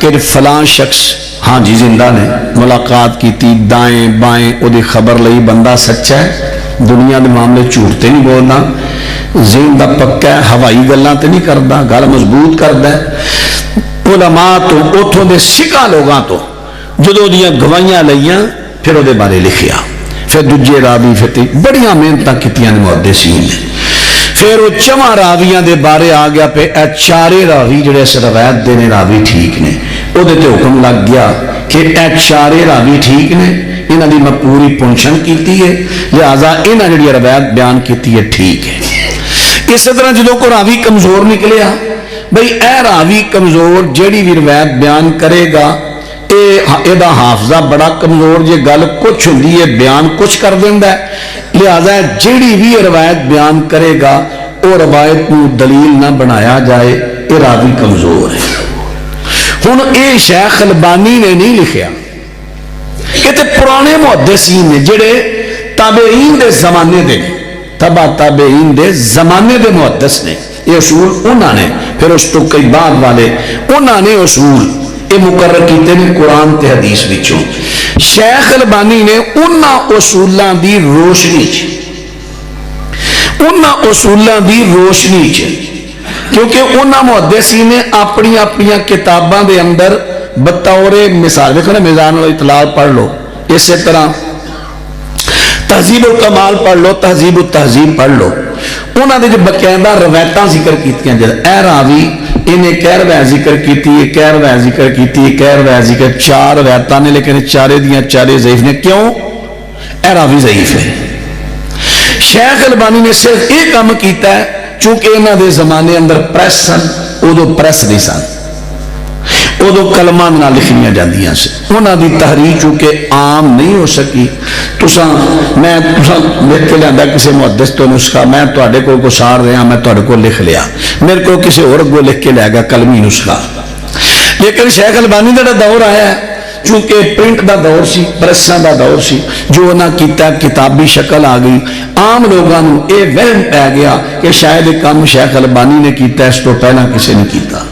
कि फलां शख्स हाँ जी जिंदा ने, मुलाकात की, दाएं बाएं उहदी खबर लई, बंदा सच्चा है, दुनिया के मामले झूठ तो नहीं बोलना, ज़हन दा पक्का है, हवाई गल्लां ते नहीं करता, गल मजबूत करता है। उलमा तो उथों दे सिखा लोगों तो जो गवाहियां लईयां फिर उहदे बारे लिखिया, फिर दूजे रावी, फिर बड़िया मेहनत कीतियां ने मुहद्दिसीन ने। फिर वो चवां रावियां दे बारे आ गया पे ए चारे रावी जिहड़े इस रवायत दे ने रावी ठीक ने, उहदे ते हुक्म लग गया कि ए चारे रावी ठीक ने, इन्हां दी मैं पूरी पुंछन कीती है, लिहाजा इन्हां जिहड़ी रवायत बयान कीती है ठीक है। इस तरह जो कोई रावी कमजोर निकलिया, बई ए रावी कमजोर जिहड़ी भी रवायत बयान करेगा एदा हाफजा बड़ा कमजोर, जे गल कुछ होंदी है बयान कुछ कर देंदा है, लिहाजा जिहड़ी भी रवायत बयान करेगा वो रवायत को दलील ना बनाया जाए, ये रावी कमजोर है। हुण ये शेख अलबानी ने नहीं लिखिया, ये तो पुराने मुहद्दिसीन ने जिहड़े ताबेईन दे जमाने दे, तबा ताबेईन दे जमाने दे मुहद्दिस ने, ये उसूल उन्होंने, फिर उस तो कई बाद वाले उन्होंने उसूल ये मुकर्रर कीते ने कुरान ते हदीस विचों। शेख अलबानी ने उन्हां उसूलां दी रोशनी च, क्योंकि उन्हां मुहद्दिसीन ने अपनी अपनी किताबां दे अंदर बतौरे मिसाल, देखो ना मिजान अल इतलाल पढ़ लो, इस तरह तहजीब उल कमाल पढ़ लो, तहजीब उल तहजीब पढ़ लो, उन्होंने जो बकायदा रवायतां जिक्र कीतियां, ए रावी इन्हें कह रवायत जिक्र की, कह रवायत जिक्र की, कह रवायत जिक्र, चार रवायतां ने, लेकिन चारे दियां चारे ज़ईफ ने। क्यों? ए रावी ज़ईफ है। शेख अलबानी ने सिर्फ ये काम किया है, चूंकि इन्हां दे ज़माने अंदर प्रेस सन, उदों प्रेस नहीं सन, उदों कलमां नाल लिखियां जांदियां सी, उन्हां दी तहरीर चूंकि आम नहीं हो सकी। मैं लिख के लिया किसी मुहद्दिस तो नुस्खा, मैं तुहाडे कोल गुसार रहा, मैं तुहाडे कोल लिख लिया, मेरे को किसी होर अगों लिख के लिया गया कलमी नुस्खा। लेकिन शेख अलबानी का दौर आया, चूंकि प्रिंट का दौर सी, प्रेसां का दौर सी, जो उन्हें किया किताबी शक्ल आ गई, आम लोगों को यह वहम पै गया कि शायद एक काम शेख अलबानी ने किया, इस तो पहला किसी ने किया।